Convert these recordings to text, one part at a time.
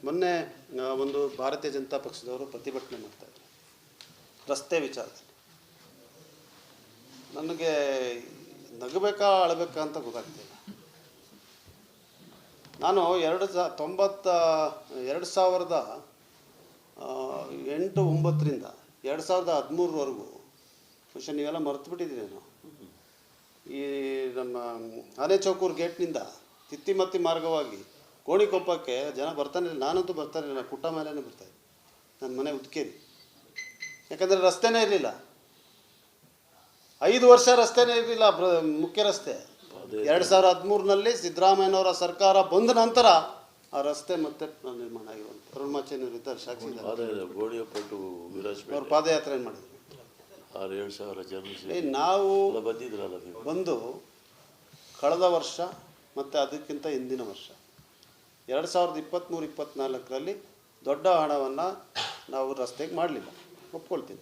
ಮೊನ್ನೆ ಒಂದು ಭಾರತೀಯ ಜನತಾ ಪಕ್ಷದವರು ಪ್ರತಿಭಟನೆ ಮಾಡ್ತಾಯಿದ್ರು ರಸ್ತೆ ವಿಚಾರದಲ್ಲಿ. ನನಗೆ ನಗಬೇಕಾ ಅಳಬೇಕಾ ಅಂತ ಗೊತ್ತಾಗ್ತಿಲ್ಲ. ನಾನು 2008-9ರಿಂದ 2013ವರೆಗೂ ಬಹುಶಃ ನೀವೆಲ್ಲ ಮರೆತು ಬಿಟ್ಟಿದ್ದೀರೇನೋ, ಈ ನಮ್ಮ ಆನೆಚೌಕೂರು ಗೇಟ್ನಿಂದ ತಿತ್ತಿಮತ್ತಿ ಮಾರ್ಗವಾಗಿ ಗೋಣಿಕೊಪ್ಪಕ್ಕೆ ಜನ ಬರ್ತಾನಿಲ್ಲ. ನಾನಂತೂ ಬರ್ತಾನಿಲ್ಲ, ಕುಟ್ಟ ಮೇಲೇ ಬರ್ತಾಯಿದ್ದೆ. ನನ್ನ ಮನೆ ಉದ್ಕೇರಿ. ಯಾಕಂದರೆ ರಸ್ತೆನೇ ಇರಲಿಲ್ಲ. 5 ವರ್ಷ ರಸ್ತೆನೇ ಇರಲಿಲ್ಲ, ಮುಖ್ಯ ರಸ್ತೆ. 2013ರಲ್ಲಿ ಸಿದ್ದರಾಮಯ್ಯನವರ ಸರ್ಕಾರ ಬಂದ ನಂತರ ಆ ರಸ್ತೆ ಮತ್ತೆ ನಿರ್ಮಾಣ ಆಗಿರುವಂಥ ಅರುಣಾಚಲ ಇದ್ದಾರೆ, ಸಾಕ್ಷಿ ಅವ್ರ ಪಾದಯಾತ್ರೆ ಏನು ಮಾಡಿದ್ರು. 6,000 ಜನ ನಾವು ಬಂದಿದ್ರಲ್ಲ ಬಂದು ಕಳೆದ ವರ್ಷ ಮತ್ತು ಅದಕ್ಕಿಂತ ಹಿಂದಿನ ವರ್ಷ 2023-24ರಲ್ಲಿ ದೊಡ್ಡ ಹಣವನ್ನು ನಾವು ರಸ್ತೆಗೆ ಮಾಡಲಿಲ್ಲ, ಒಪ್ಕೊಳ್ತೀನಿ.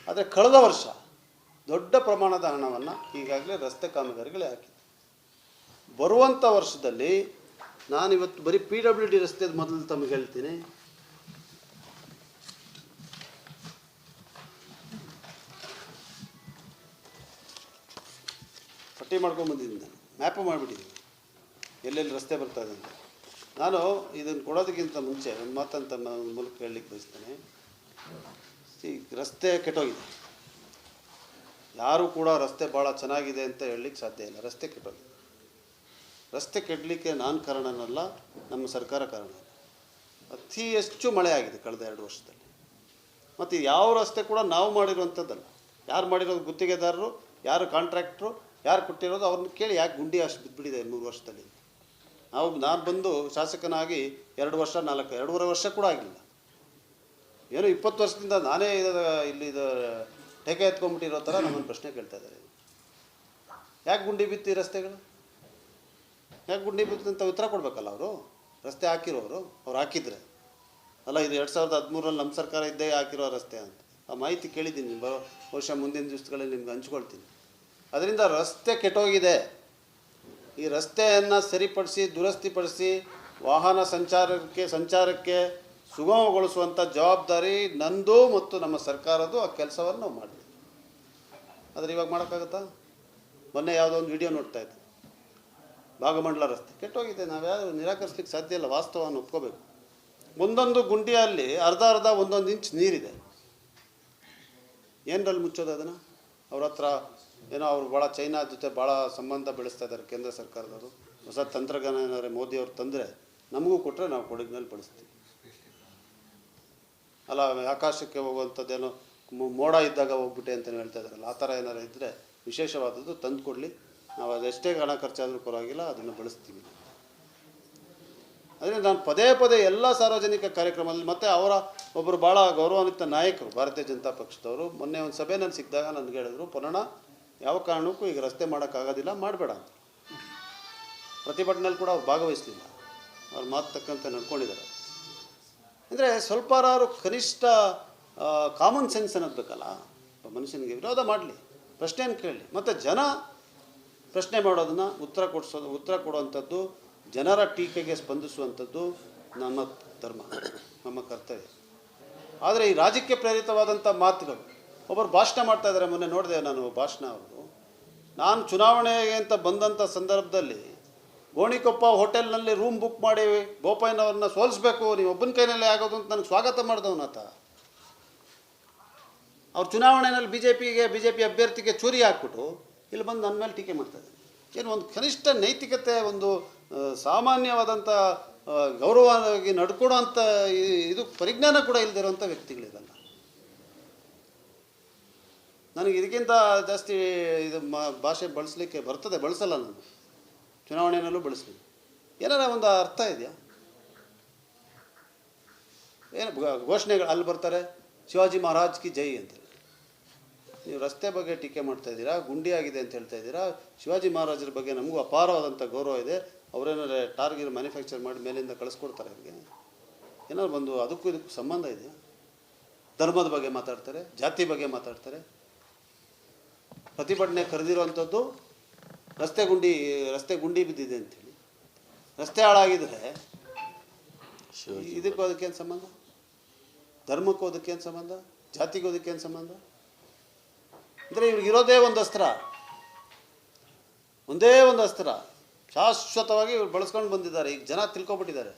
ಆದರೆ ಕಳೆದ ವರ್ಷ ದೊಡ್ಡ ಪ್ರಮಾಣದ ಹಣವನ್ನು ಈಗಾಗಲೇ ರಸ್ತೆ ಕಾಮಗಾರಿಗಳೇ ಹಾಕಿದೆ. ಬರುವಂಥ ವರ್ಷದಲ್ಲಿ ನಾನಿವತ್ತು ಬರೀ PWD ರಸ್ತೆದು ಮೊದಲು ತಮಗೆ ಹೇಳ್ತೀನಿ. ಪಟ್ಟಿ ಮಾಡ್ಕೊಂಡ್ಬಂದಿದ್ದೀನಿ, ನಾನು ಮ್ಯಾಪು ಮಾಡಿಬಿಟ್ಟಿದ್ದೀನಿ ಎಲ್ಲೆಲ್ಲಿ ರಸ್ತೆ ಬರ್ತಾಯಿದೆ ಅಂತ. ನಾನು ಇದನ್ನು ಕೊಡೋದಕ್ಕಿಂತ ಮುಂಚೆ ಒಂದು ಮಾತಂತ ಮೂಲಕ ಹೇಳಲಿಕ್ಕೆ ಬಯಸ್ತೇನೆ. ಈ ರಸ್ತೆ ಕೆಟ್ಟೋಗಿದೆ. ಯಾರೂ ಕೂಡ ರಸ್ತೆ ಭಾಳ ಚೆನ್ನಾಗಿದೆ ಅಂತ ಹೇಳಲಿಕ್ಕೆ ಸಾಧ್ಯ ಇಲ್ಲ. ರಸ್ತೆ ಕೆಟ್ಟೋಗಿದೆ. ರಸ್ತೆ ಕೆಡಲಿಕ್ಕೆ ನಾನು ಕಾರಣನಲ್ಲ, ನಮ್ಮ ಸರ್ಕಾರ ಕಾರಣ. ಅತಿ ಹೆಚ್ಚು ಮಳೆ ಆಗಿದೆ ಕಳೆದ 2 ವರ್ಷದಲ್ಲಿ. ಮತ್ತು ಯಾವ ರಸ್ತೆ ಕೂಡ ನಾವು ಮಾಡಿರುವಂಥದ್ದಲ್ಲ. ಯಾರು ಮಾಡಿರೋದು ಗುತ್ತಿಗೆದಾರರು, ಯಾರು ಕಾಂಟ್ರಾಕ್ಟ್ರು, ಯಾರು ಕೊಟ್ಟಿರೋದು ಅವ್ರನ್ನ ಕೇಳಿ ಯಾಕೆ ಗುಂಡಿ ಅಷ್ಟು ಬಿದ್ದುಬಿಟ್ಟಿದೆ 3 ವರ್ಷದಲ್ಲಿ. ನಾನು ಬಂದು ಶಾಸಕನಾಗಿ 2 ವರ್ಷ 2.5 ವರ್ಷ ಕೂಡ ಆಗಲಿಲ್ಲ. ಏನೋ 20 ವರ್ಷದಿಂದ ನಾನೇ ಇಲ್ಲಿ ಟೇಕೆ ಎತ್ಕೊಂಡ್ಬಿಟ್ಟಿರೋ ಥರ ನಮ್ಮನ್ನು ಪ್ರಶ್ನೆ ಕೇಳ್ತಾ ಇದ್ದಾರೆ. ಯಾಕೆ ಗುಂಡಿ ಬಿತ್ತು ಈ ರಸ್ತೆಗಳು? ಯಾಕೆ ಗುಂಡಿ ಬಿತ್ತು ಅಂತ ಉತ್ತರ ಕೊಡಬೇಕಲ್ಲ ಅವರು. ರಸ್ತೆ ಹಾಕಿರೋರು ಅವ್ರು ಹಾಕಿದರೆ ಅಲ್ಲ, ಇದು 2013ರಲ್ಲಿ ನಮ್ಮ ಸರ್ಕಾರ ಇದ್ದೇ ಹಾಕಿರೋ ರಸ್ತೆ ಅಂತ ಆ ಮಾಹಿತಿ ಕೇಳಿದ್ದೀನಿ. ಬಹುಶಃ ಮುಂದಿನ ದಿವಸಗಳಲ್ಲಿ ನಿಮ್ಗೆ ಹಂಚ್ಕೊಳ್ತೀನಿ. ಅದರಿಂದ ರಸ್ತೆ ಕೆಟ್ಟೋಗಿದೆ. ಈ ರಸ್ತೆಯನ್ನು ಸರಿಪಡಿಸಿ ದುರಸ್ತಿಪಡಿಸಿ ವಾಹನ ಸಂಚಾರಕ್ಕೆ ಸುಗಮಗೊಳಿಸುವಂಥ ಜವಾಬ್ದಾರಿ ನಂದು ಮತ್ತು ನಮ್ಮ ಸರ್ಕಾರದ್ದು. ಆ ಕೆಲಸವನ್ನು ನಾವು ಮಾಡಿದ್ವಿ. ಆದರೆ ಇವಾಗ ಮಾಡೋಕ್ಕಾಗುತ್ತಾ? ಮೊನ್ನೆ ಯಾವುದೋ ಒಂದು ವಿಡಿಯೋ ನೋಡ್ತಾ ಇದ್ದೆ, ಭಾಗಮಂಡಲ ರಸ್ತೆ ಕೆಟ್ಟೋಗಿದೆ. ನಾವ್ಯಾರು ನಿರಾಕರಿಸ್ಲಿಕ್ಕೆ ಸಾಧ್ಯ ಇಲ್ಲ, ವಾಸ್ತವವನ್ನು ಒಪ್ಕೋಬೇಕು. ಒಂದೊಂದು ಗುಂಡಿಯಲ್ಲಿ ಅರ್ಧ 1 ಇಂಚ್ ನೀರಿದೆ. ಏನರಲ್ಲಿ ಮುಚ್ಚೋದು ಅದನ್ನು? ಅವ್ರ ಹತ್ರ ಏನೋ ಅವ್ರು ಭಾಳ ಚೈನಾ ಜೊತೆ ಭಾಳ ಸಂಬಂಧ ಬೆಳೆಸ್ತಾ ಇದ್ದಾರೆ ಕೇಂದ್ರ ಸರ್ಕಾರದವರು. ಹೊಸ ತಂತ್ರಜ್ಞಾನ ಏನಾದ್ರೆ ಮೋದಿಯವ್ರು ತಂದರೆ ನಮಗೂ ಕೊಟ್ಟರೆ ನಾವು ಕೊಡಗಿನಲ್ಲಿ ಬಳಸ್ತೀವಿ. ಅಲ್ಲ, ಆಕಾಶಕ್ಕೆ ಹೋಗುವಂಥದ್ದೇನೋ ಮೋಡ ಇದ್ದಾಗ ಹೋಗ್ಬಿಟ್ಟೆ ಅಂತಲೇ ಹೇಳ್ತಾ ಇದ್ದಾರಲ್ಲ, ಆ ಥರ ಏನಾರು ಇದ್ದರೆ ವಿಶೇಷವಾದದ್ದು ತಂದು ಕೊಡಲಿ. ನಾವು ಅದೆಷ್ಟೇ ಹಣ ಖರ್ಚಾದರೂ ಪರವಾಗಿಲ್ಲ, ಅದನ್ನು ಬಳಸ್ತೀವಿ. ಅದರಿಂದ ನಾನು ಪದೇ ಎಲ್ಲ ಸಾರ್ವಜನಿಕ ಕಾರ್ಯಕ್ರಮದಲ್ಲಿ ಮತ್ತು ಅವರ ಒಬ್ಬರು ಭಾಳ ಗೌರವಾನ್ವಿತ ನಾಯಕರು ಭಾರತೀಯ ಜನತಾ ಪಕ್ಷದವರು ಮೊನ್ನೆ ಒಂದು ಸಭೆಯಲ್ಲಿ ಸಿಕ್ಕಿದಾಗ ನನಗೆ ಹೇಳಿದ್ರು, ಪುನಃ ಯಾವ ಕಾರಣಕ್ಕೂ ಈಗ ರಸ್ತೆ ಮಾಡೋಕ್ಕಾಗೋದಿಲ್ಲ, ಮಾಡಬೇಡ ಅಂತ. ಪ್ರತಿಭಟನೆಯಲ್ಲಿ ಕೂಡ ಅವ್ರು ಭಾಗವಹಿಸಲಿಲ್ಲ, ಅವ್ರ ಮಾತು ತಕ್ಕಂತೆ ನಡ್ಕೊಂಡಿದ್ದಾರೆ. ಅಂದರೆ ಸ್ವಲ್ಪಾರು ಕನಿಷ್ಠ ಕಾಮನ್ ಸೆನ್ಸ್ ಅನ್ನೋದು ಬೇಕಲ್ಲ. ಮನುಷ್ಯನಿಗೆ ವಿರೋಧ ಮಾಡಲಿ, ಪ್ರಶ್ನೆಯನ್ನು ಕೇಳಲಿ, ಮತ್ತು ಜನ ಪ್ರಶ್ನೆ ಮಾಡೋದನ್ನು ಉತ್ತರ ಕೊಡುವಂಥದ್ದು, ಜನರ ಟೀಕೆಗೆ ಸ್ಪಂದಿಸುವಂಥದ್ದು ನಮ್ಮ ಧರ್ಮ, ನಮ್ಮ ಕರ್ತವ್ಯ. ಆದರೆ ಈ ರಾಜಕೀಯ ಪ್ರೇರಿತವಾದಂಥ ಮಾತುಗಳು, ಒಬ್ಬರು ಭಾಷಣ ಮಾಡ್ತಾ ಇದ್ದಾರೆ. ಮೊನ್ನೆ ನೋಡಿದೆ ನಾನು ಭಾಷಣ ಅವರು. ನಾನು ಚುನಾವಣೆಗೆ ಅಂತ ಬಂದಂಥ ಸಂದರ್ಭದಲ್ಲಿ ಗೋಣಿಕೊಪ್ಪ ಹೋಟೆಲ್ನಲ್ಲಿ ರೂಮ್ ಬುಕ್ ಮಾಡಿ ಬೋಪಯ್ಯನವ್ರನ್ನ ಸೋಲಿಸ್ಬೇಕು, ನೀವು ಒಬ್ಬನ ಕೈನಲ್ಲೇ ಆಗೋದು ಅಂತ ನನಗೆ ಸ್ವಾಗತ ಮಾಡಿದವನಾತ. ಅವ್ರು ಚುನಾವಣೆಯಲ್ಲಿ ಬಿ ಜೆ ಪಿ ಅಭ್ಯರ್ಥಿಗೆ ಚೂರಿ ಹಾಕ್ಬಿಟ್ಟು ಇಲ್ಲಿ ಬಂದು ನನ್ನ ಮೇಲೆ ಟೀಕೆ ಮಾಡ್ತಾಯಿದ್ದಾರೆ. ಏನು ಒಂದು ಕನಿಷ್ಠ ನೈತಿಕತೆ, ಒಂದು ಸಾಮಾನ್ಯವಾದಂಥ ಗೌರವವಾಗಿ ನಡ್ಕೊಡೋಂಥ ಇದು ಪರಿಜ್ಞಾನ ಕೂಡ ಇಲ್ಲದಿರೋಂಥ ವ್ಯಕ್ತಿಗಳಿರಲ್ಲ. ನನಗೆ ಇದಕ್ಕಿಂತ ಜಾಸ್ತಿ ಇದು ಭಾಷೆ ಬಳಸಲಿಕ್ಕೆ ಬರ್ತದೆ, ಬಳಸಲ್ಲ ನಾನು. ಚುನಾವಣೆಯಲ್ಲೂ ಬಳಸಲಿಲ್ಲ. ಏನಾರ ಒಂದು ಅರ್ಥ ಇದೆಯಾ? ಏನು ಘೋಷಣೆಗಳು ಅಲ್ಲಿ ಬರ್ತಾರೆ, ಶಿವಾಜಿ ಮಹಾರಾಜ್ ಕಿ ಜೈ ಅಂತಾರೆ. ನೀವು ರಸ್ತೆ ಬಗ್ಗೆ ಟೀಕೆ ಮಾಡ್ತಾ ಇದ್ದೀರಾ, ಗುಂಡಿ ಆಗಿದೆ ಅಂತ ಹೇಳ್ತಾ ಇದ್ದೀರಾ. ಶಿವಾಜಿ ಮಹಾರಾಜರ ಬಗ್ಗೆ ನಮಗೂ ಅಪಾರವಾದಂಥ ಗೌರವ ಇದೆ. ಅವರೇನಾದ್ರೆ ಟಾರ್ಗೆಟ್ ಮ್ಯಾನುಫ್ಯಾಕ್ಚರ್ ಮಾಡಿ ಮೇಲಿಂದ ಕಳಿಸ್ಕೊಡ್ತಾರೆ ಅವ್ರಿಗೆ. ಏನಾದ್ರು ಬಂದು ಅದಕ್ಕೂ ಇದಕ್ಕೂ ಸಂಬಂಧ ಇದೆಯಾ? ಧರ್ಮದ ಬಗ್ಗೆ ಮಾತಾಡ್ತಾರೆ, ಜಾತಿ ಬಗ್ಗೆ ಮಾತಾಡ್ತಾರೆ. ಪ್ರತಿಭಟನೆ ಕರೆದಿರುವಂಥದ್ದು ರಸ್ತೆ ಗುಂಡಿ ಬಿದ್ದಿದೆ ಅಂಥೇಳಿ. ರಸ್ತೆ ಹಾಳಾಗಿದ್ದರೆ ಇದಕ್ಕೂ ಅದಕ್ಕೇನು ಸಂಬಂಧ? ಧರ್ಮಕ್ಕೂ ಅದಕ್ಕೇನು ಸಂಬಂಧ? ಜಾತಿಗೂ ಅದಕ್ಕೇನು ಸಂಬಂಧ? ಅಂದರೆ ಇವ್ರಿಗೆ ಇರೋದೇ ಒಂದು ಅಸ್ತ್ರ, ಒಂದೇ ಒಂದು ಅಸ್ತ್ರ ಶಾಶ್ವತವಾಗಿ ಇವ್ರು ಬಳಸ್ಕೊಂಡು ಬಂದಿದ್ದಾರೆ. ಈಗ ಜನ ತಿಳ್ಕೊಬಿಟ್ಟಿದ್ದಾರೆ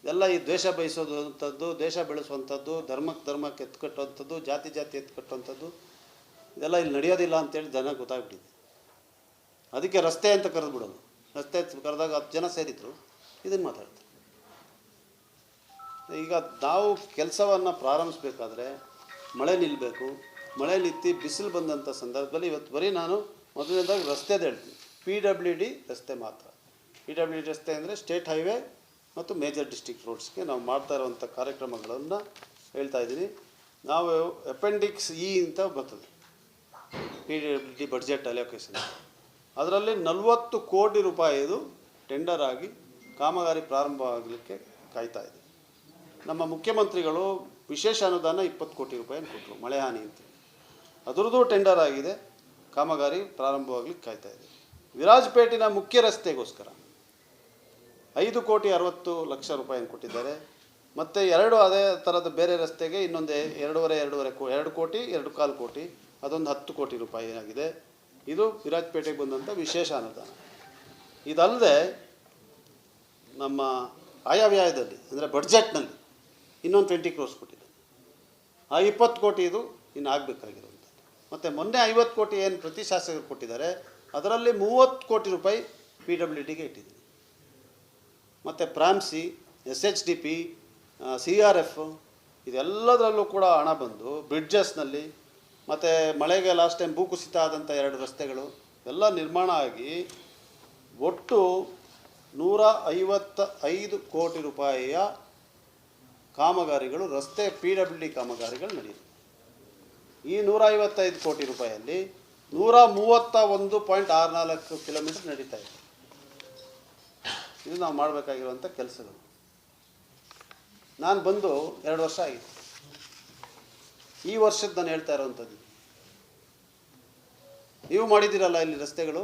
ಎಲ್ಲ ಈ ದ್ವೇಷ ಬಯಸೋದು ಅಂಥದ್ದು, ದೇಶ ಬೆಳೆಸುವಂಥದ್ದು, ಧರ್ಮಕ್ಕೆ ಎತ್ಕಟ್ಟುವಂಥದ್ದು, ಜಾತಿ ಎತ್ಕಟ್ಟುವಂಥದ್ದು ಇದೆಲ್ಲ ಇಲ್ಲಿ ನಡೆಯೋದಿಲ್ಲ ಅಂತೇಳಿ ಜನ ಗೊತ್ತಾಗ್ಬಿಟ್ಟಿದೆ. ಅದಕ್ಕೆ ರಸ್ತೆ ಅಂತ ಕರೆದ್ಬಿಡೋದು. ರಸ್ತೆ ಕರೆದಾಗ 10 ಜನ ಸೇರಿದ್ರು ಇದನ್ನು ಮಾತಾಡ್ತಾರೆ. ಈಗ ನಾವು ಕೆಲಸವನ್ನು ಪ್ರಾರಂಭಿಸ್ಬೇಕಾದ್ರೆ ಮಳೆ ನಿಲ್ಲಬೇಕು. ಮಳೆ ನಿಂತು ಬಿಸಿಲು ಬಂದಂಥ ಸಂದರ್ಭದಲ್ಲಿ ಇವತ್ತು ಬರೀ ನಾನು ಮೊದಲನೇದಾಗಿ ರಸ್ತೆದು ಹೇಳ್ತೀನಿ. PWD ರಸ್ತೆ ಮಾತ್ರ. PWD ರಸ್ತೆ ಅಂದರೆ ಸ್ಟೇಟ್ ಹೈವೇ ಮತ್ತು ಮೇಜರ್ ಡಿಸ್ಟ್ರಿಕ್ಟ್ ರೋಡ್ಸ್ಗೆ ನಾವು ಮಾಡ್ತಾ ಇರುವಂಥ ಕಾರ್ಯಕ್ರಮಗಳನ್ನು ಹೇಳ್ತಾ ಇದ್ದೀನಿ. ನಾವು ಅಪೆಂಡಿಕ್ಸ್ E ಅಂತ ಬರ್ತದೆ PWD ಬಡ್ಜೆಟ್ ಅಲೋಕೇಶನ್. ಅದರಲ್ಲಿ 40 ಕೋಟಿ ರೂಪಾಯಿದು ಟೆಂಡರ್ ಆಗಿ ಕಾಮಗಾರಿ ಪ್ರಾರಂಭ ಆಗಲಿಕ್ಕೆ ಕಾಯ್ತಾ ಇದೆ. ನಮ್ಮ ಮುಖ್ಯಮಂತ್ರಿಗಳು ವಿಶೇಷ ಅನುದಾನ 20 ಕೋಟಿ ರೂಪಾಯಿಯನ್ನು ಕೊಟ್ಟರು ಮಳೆ ಹಾನಿ ಅಂತ. ಅದರದ್ದು ಟೆಂಡರ್ ಆಗಿದೆ, ಕಾಮಗಾರಿ ಪ್ರಾರಂಭವಾಗಲಿಕ್ಕೆ ಕಾಯ್ತಾ ಇದೆ. ವಿರಾಜಪೇಟಿನ ಮುಖ್ಯ ರಸ್ತೆಗೋಸ್ಕರ 5 ಕೋಟಿ 60 ಲಕ್ಷ ರೂಪಾಯಿಯನ್ನು ಕೊಟ್ಟಿದ್ದಾರೆ. ಮತ್ತು 2 ಅದೇ ಥರದ ಬೇರೆ ರಸ್ತೆಗೆ ಇನ್ನೊಂದು 2 ಕೋಟಿ 2.25 ಕೋಟಿ, ಅದೊಂದು 10 ಕೋಟಿ ರೂಪಾಯಿ ಆಗಿದೆ. ಇದು ವಿರಾಜಪೇಟೆಗೆ ಬಂದಂಥ ವಿಶೇಷ ಅನುದಾನ. ಇದಲ್ಲದೆ ನಮ್ಮ ಆಯವ್ಯಯದಲ್ಲಿ ಅಂದರೆ ಬಡ್ಜೆಟ್ನಲ್ಲಿ ಇನ್ನೊಂದು 20 ಕ್ರೋರ್ಸ್ ಕೊಟ್ಟಿದ್ದಾರೆ. ಆ 20 ಕೋಟಿ ಇದು ಇನ್ನು ಆಗಬೇಕಾಗಿರುವಂಥದ್ದು. ಮತ್ತು ಮೊನ್ನೆ 50 ಕೋಟಿ ಏನು ಪ್ರತಿ ಶಾಸಕರು ಕೊಟ್ಟಿದ್ದಾರೆ, ಅದರಲ್ಲಿ 30 ಕೋಟಿ ರೂಪಾಯಿ PWDಗೆ ಇಟ್ಟಿದ್ದೀನಿ. ಮತ್ತು ಪ್ರಾಮ್ಸಿ, SHDP, CRF ಇದೆಲ್ಲದರಲ್ಲೂ ಕೂಡ ಹಣ ಬಂದು ಬ್ರಿಡ್ಜಸ್ನಲ್ಲಿ ಮತ್ತು ಮಳೆಗೆ ಲಾಸ್ಟ್ ಟೈಮ್ ಭೂಕುಸಿತ ಆದಂಥ 2 ರಸ್ತೆಗಳು ಎಲ್ಲ ನಿರ್ಮಾಣ ಆಗಿ ಒಟ್ಟು 155 ಕೋಟಿ ರೂಪಾಯಿಯ ಕಾಮಗಾರಿಗಳು, ರಸ್ತೆ PWD ಕಾಮಗಾರಿಗಳು ನಡೆಯುತ್ತೆ. ಈ 155 ಕೋಟಿ ರೂಪಾಯಿಯಲ್ಲಿ 131.64 ಕಿಲೋಮೀಟರ್ ನಡೀತಾ ಇದೆ. ಇದು ನಾವು ಮಾಡಬೇಕಾಗಿರುವಂಥ ಕೆಲಸಗಳು. ನಾನು ಬಂದು 2 ವರ್ಷ ಆಗಿದೆ. ಈ ವರ್ಷದ ನಾನು ಹೇಳ್ತಾ ಇರೋವಂಥದ್ದು ನೀವು ಮಾಡಿದ್ದೀರಲ್ಲ ಇಲ್ಲಿ ರಸ್ತೆಗಳು.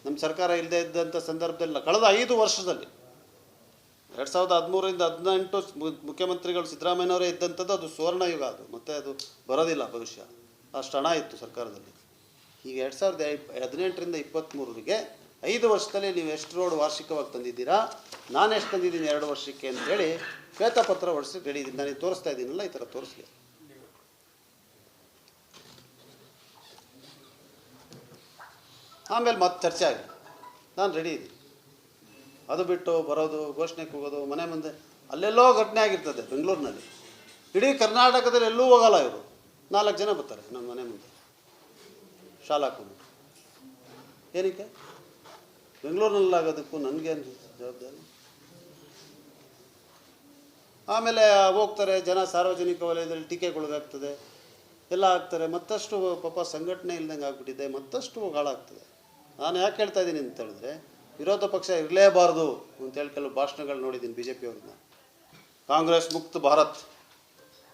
ನಮ್ಮ ಸರ್ಕಾರ ಇಲ್ಲದೆ ಇದ್ದಂಥ ಸಂದರ್ಭದಲ್ಲಿ ಕಳೆದ 5 ವರ್ಷದಲ್ಲಿ 2013ರಿಂದ 18 ಮುಖ್ಯಮಂತ್ರಿಗಳು ಸಿದ್ದರಾಮಯ್ಯನವರೇ ಇದ್ದಂಥದ್ದು ಅದು ಸುವರ್ಣಯುಗ. ಅದು ಮತ್ತೆ ಅದು ಬರೋದಿಲ್ಲ ಭವಿಷ್ಯ. ಅಷ್ಟು ಹಣ ಇತ್ತು ಸರ್ಕಾರದಲ್ಲಿ. ಈಗ 2018ರಿಂದ 23ವರೆಗೆ 5 ವರ್ಷದಲ್ಲಿ ನೀವು ಎಷ್ಟು ರೋಡ್ ವಾರ್ಷಿಕವಾಗಿ ತಂದಿದ್ದೀರಾ, ನಾನು ಎಷ್ಟು ತಂದಿದ್ದೀನಿ 2 ವರ್ಷಕ್ಕೆ ಅಂತೇಳಿ ಶ್ವೇತಪತ್ರ ಹೊಡಿಸಿ ರೆಡಿ ಇದ್ದೀನಿ. ನಾನು ತೋರಿಸ್ತಾ ಇದ್ದೀನಲ್ಲ, ಈ ಥರ ತೋರಿಸ್ಲಿ. ಆಮೇಲೆ ಮತ್ತೆ ಚರ್ಚೆ ಆಗಿ ನಾನು ರೆಡಿ ಇದ್ದೀನಿ. ಅದು ಬಿಟ್ಟು ಬರೋದು, ಘೋಷಣೆಗೆ ಹೋಗೋದು, ಮನೆ ಮುಂದೆ ಅಲ್ಲೆಲ್ಲೋ ಘಟನೆ ಆಗಿರ್ತದೆ. ಬೆಂಗಳೂರಿನಲ್ಲಿ ಇಡೀ ಕರ್ನಾಟಕದಲ್ಲಿ ಎಲ್ಲೂ ಹೋಗಲ್ಲ ಇವರು. 4 ಜನ ಬರ್ತಾರೆ ನಮ್ಮ ಮನೆ ಮುಂದೆ ಶಾಲಾ ಹಾಕೊಂಡು. ಏನಕ್ಕೆ ಬೆಂಗಳೂರಿನಲ್ಲಾಗೋದಕ್ಕೂ ನನಗೇನು ಜವಾಬ್ದಾರಿ? ಆಮೇಲೆ ಹೋಗ್ತಾರೆ ಜನ, ಸಾರ್ವಜನಿಕ ವಲಯದಲ್ಲಿ ಟೀಕೆಗೊಳಗಾಗ್ತದೆ, ಎಲ್ಲ ಆಗ್ತಾರೆ. ಮತ್ತಷ್ಟು ಪಾಪ ಸಂಘಟನೆ ಇಲ್ದಂಗೆ ಆಗ್ಬಿಟ್ಟಿದೆ, ಮತ್ತಷ್ಟು ಹಾಳಾಗ್ತದೆ. ನಾನು ಯಾಕೆ ಹೇಳ್ತಾ ಇದ್ದೀನಿ ಅಂತ ಹೇಳಿದ್ರೆ, ವಿರೋಧ ಪಕ್ಷ ಇರಲೇಬಾರ್ದು ಅಂತೇಳಿ ಕೆಲವು ಭಾಷಣಗಳು ನೋಡಿದ್ದೀನಿ BJP ಅವ್ರನ್ನ. ಕಾಂಗ್ರೆಸ್ ಮುಕ್ತ ಭಾರತ್,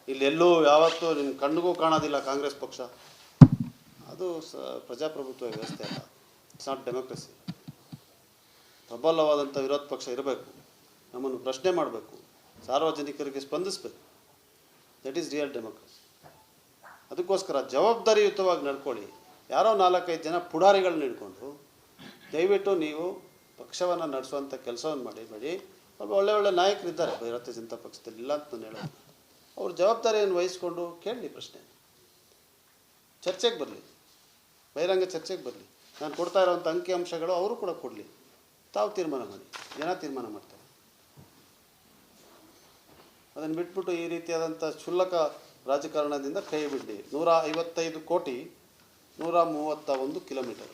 ಇಲ್ಲೆಲ್ಲೂ ಯಾವತ್ತೂ ನಿಮ್ಮ ಕಣ್ಣಿಗೂ ಕಾಣೋದಿಲ್ಲ ಕಾಂಗ್ರೆಸ್ ಪಕ್ಷ. ಅದು ಪ್ರಜಾಪ್ರಭುತ್ವ ವ್ಯವಸ್ಥೆ ಅಲ್ಲ. It's not democracy. ಪ್ರಬಲವಾದಂಥ ವಿರೋಧ ಪಕ್ಷ ಇರಬೇಕು, ನಮ್ಮನ್ನು ಪ್ರಶ್ನೆ ಮಾಡಬೇಕು, ಸಾರ್ವಜನಿಕರಿಗೆ ಸ್ಪಂದಿಸಬೇಕು. That is real democracy. ಅದಕ್ಕೋಸ್ಕರ ಜವಾಬ್ದಾರಿಯುತವಾಗಿ ನಡ್ಕೊಳ್ಳಿ. ಯಾರೋ 4-5 ಜನ ಪುಡಾರಿಗಳನ್ನ ಹಿಡ್ಕೊಂಡು ದಯವಿಟ್ಟು ನೀವು ಪಕ್ಷವನ್ನು ನಡೆಸುವಂಥ ಕೆಲಸವನ್ನು ಮಾಡಬೇಡಿ. ಒಳ್ಳೆ ನಾಯಕರಿದ್ದಾರೆ ಭಾರತೀಯ ಜನತಾ ಪಕ್ಷದಲ್ಲಿ, ಇಲ್ಲ ಅಂತ ನಾನು ಹೇಳೋದು. ಅವ್ರ ಜವಾಬ್ದಾರಿಯನ್ನು ವಹಿಸ್ಕೊಂಡು ಕೇಳಲಿ, ಪ್ರಶ್ನೆ ಚರ್ಚೆಗೆ ಬರಲಿ, ಬಹಿರಂಗ ಚರ್ಚೆಗೆ ಬರಲಿ. ನಾನು ಕೊಡ್ತಾ ಇರೋವಂಥ ಅಂಕಿಅಂಶಗಳು ಅವರು ಕೂಡ ಕೊಡಲಿ. ತಾವು ತೀರ್ಮಾನ ಮಾಡಿ, ಜನ ತೀರ್ಮಾನ ಮಾಡ್ತಾರೆ. ಅದನ್ನು ಬಿಟ್ಬಿಟ್ಟು ಈ ರೀತಿಯಾದಂಥ ಕ್ಷುಲ್ಲಕ ರಾಜಕಾರಣದಿಂದ ಕೈ ಬಿಡಿ. 155 ಕೋಟಿ 131 ಕಿಲೋಮೀಟರ್